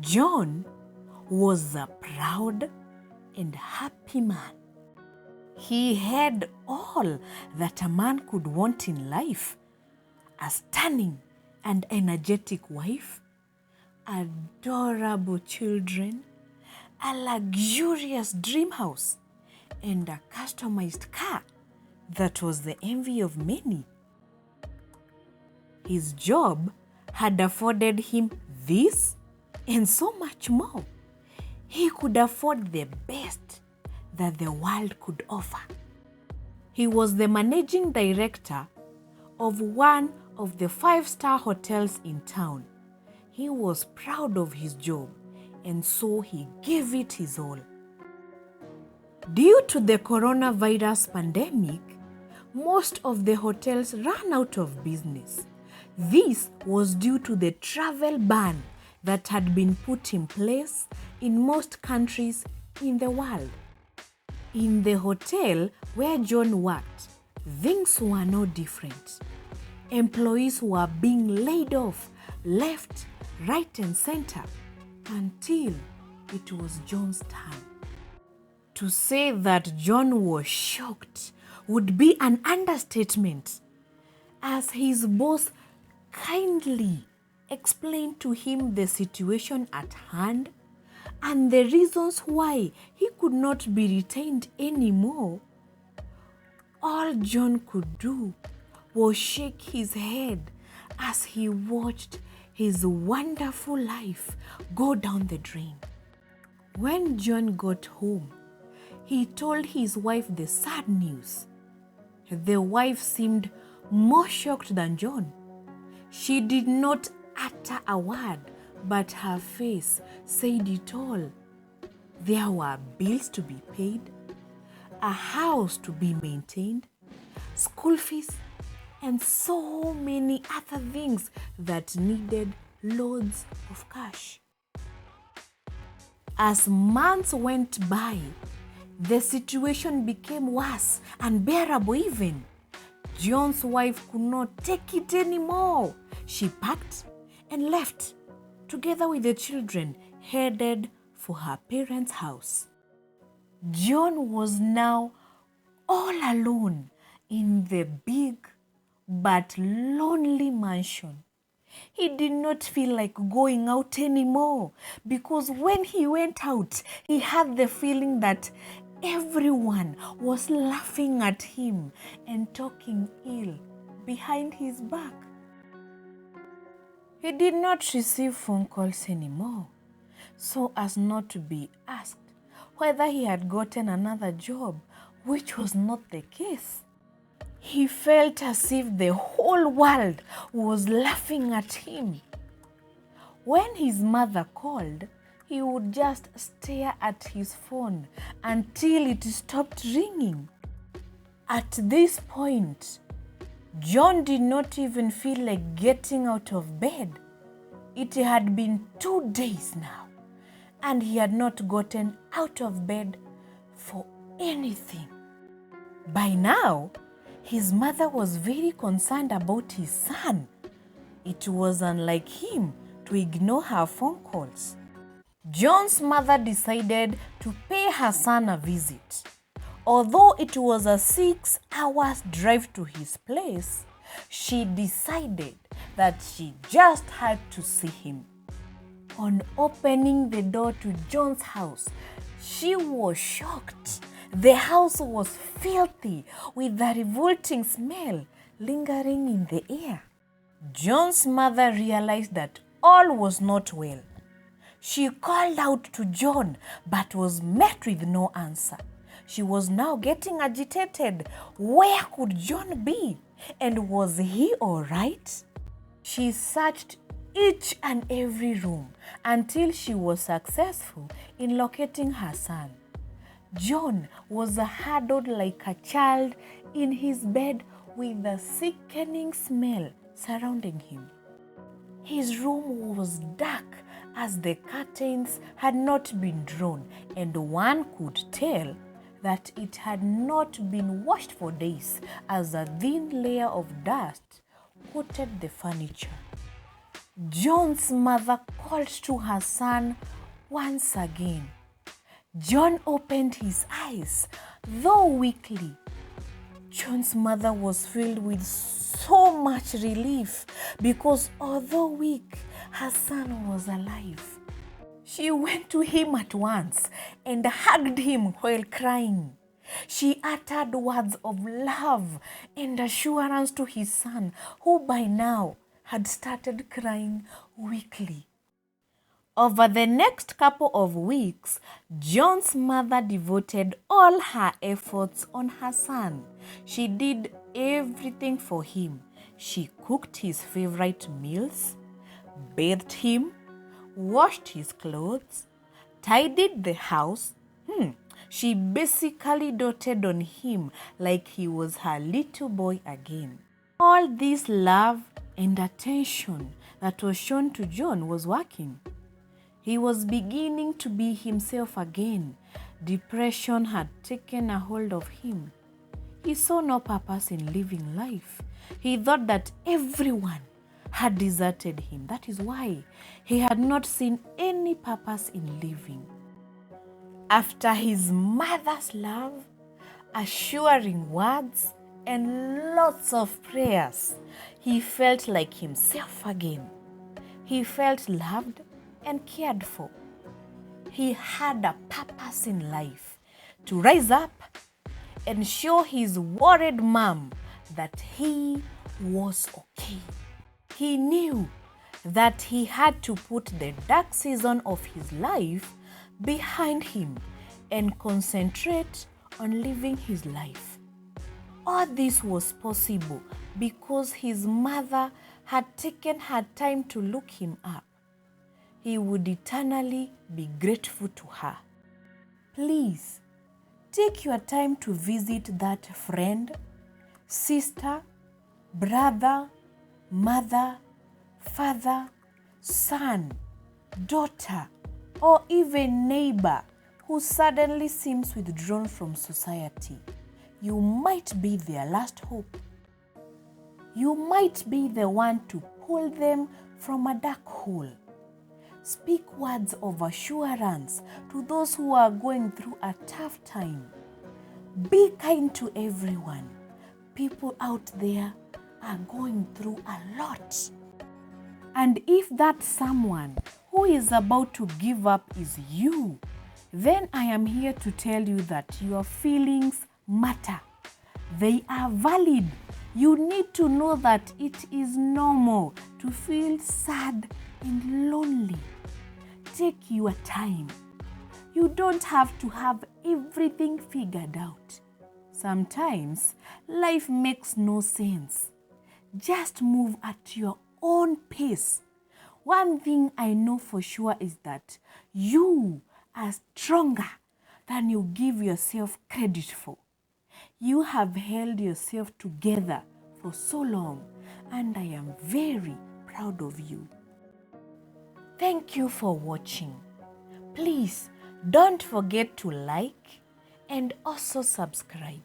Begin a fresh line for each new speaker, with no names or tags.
John was a proud and happy man. He had all that a man could want in life: a stunning and energetic wife, adorable children, a luxurious dream house, and a customized car that was the envy of many. His job had afforded him this and so much more. He could afford the best that the world could offer. He was the managing director of one of the 5-star hotels in town. He was proud of his job, and so he gave it his all. Due to the coronavirus pandemic, most of the hotels ran out of business. This was due to the travel ban that had been put in place in most countries in the world. In the hotel where John worked, things were no different. Employees were being laid off left, right, and center until it was John's turn. To say that John was shocked would be an understatement, as his boss kindly explained to him the situation at hand and the reasons why he could not be retained anymore. All John could do was shake his head as he watched his wonderful life go down the drain. When John got home, he told his wife the sad news. The wife seemed more shocked than John. She did not utter a word, but her face said it all. There were bills to be paid, a house to be maintained, school fees, and so many other things that needed loads of cash. As months went by, the situation became worse and unbearable even. John's wife could not take it anymore. She packed and left, together with the children, headed for her parents' house. John was now all alone in the big but lonely mansion. He did not feel like going out anymore, because when he went out, he had the feeling that everyone was laughing at him and talking ill behind his back. He did not receive phone calls anymore, so as not to be asked whether he had gotten another job, which was not the case. He felt as if the whole world was laughing at him. When his mother called, he would just stare at his phone until it stopped ringing. At this point, John did not even feel like getting out of bed. It had been 2 days now, and he had not gotten out of bed for anything. By now, his mother was very concerned about his son. It was unlike him to ignore her phone calls. John's mother decided to pay her son a visit. Although it was a 6-hour drive to his place, she decided that she just had to see him. On opening the door to John's house, she was shocked. The house was filthy, with a revolting smell lingering in the air. John's mother realized that all was not well. She called out to John, but was met with no answer. She was now getting agitated. Where could John be? And was he all right? She searched each and every room until she was successful in locating her son. John was huddled like a child in his bed with a sickening smell surrounding him. His room was dark as the curtains had not been drawn, and one could tell that it had not been washed for days, as a thin layer of dust coated the furniture. John's mother called to her son once again. John opened his eyes, though weakly. John's mother was filled with so much relief because although weak, her son was alive. She went to him at once and hugged him while crying. She uttered words of love and assurance to his son, who by now had started crying weakly. Over the next couple of weeks, John's mother devoted all her efforts on her son. She did everything for him. She cooked his favorite meals, bathed him, washed his clothes, tidied the house. She basically doted on him like he was her little boy again. All this love and attention that was shown to John was working. He was beginning to be himself again. Depression had taken a hold of him. He saw no purpose in living life. He thought that everyone had deserted him. That is why he had not seen any purpose in living. After his mother's love, assuring words, and lots of prayers, he felt like himself again. He felt loved and cared for. He had a purpose in life to rise up and show his worried mom that he was okay. He knew that he had to put the dark season of his life behind him and concentrate on living his life. All this was possible because his mother had taken her time to look him up. He would eternally be grateful to her. Please, take your time to visit that friend, sister, brother, mother, father, son, daughter, or even neighbor who suddenly seems withdrawn from society. You might be their last hope. You might be the one to pull them from a dark hole. Speak words of assurance to those who are going through a tough time. Be kind to everyone. People out there are going through a lot. And if that someone who is about to give up is you, then I am here to tell you that your feelings matter. They are valid. You need to know that it is normal to feel sad and lonely. Take your time. You don't have to have everything figured out. Sometimes life makes no sense. Just move at your own pace. One thing I know for sure is that you are stronger than you give yourself credit for. You have held yourself together for so long, and I am very proud of you. Thank you for watching. Please don't forget to like and also subscribe.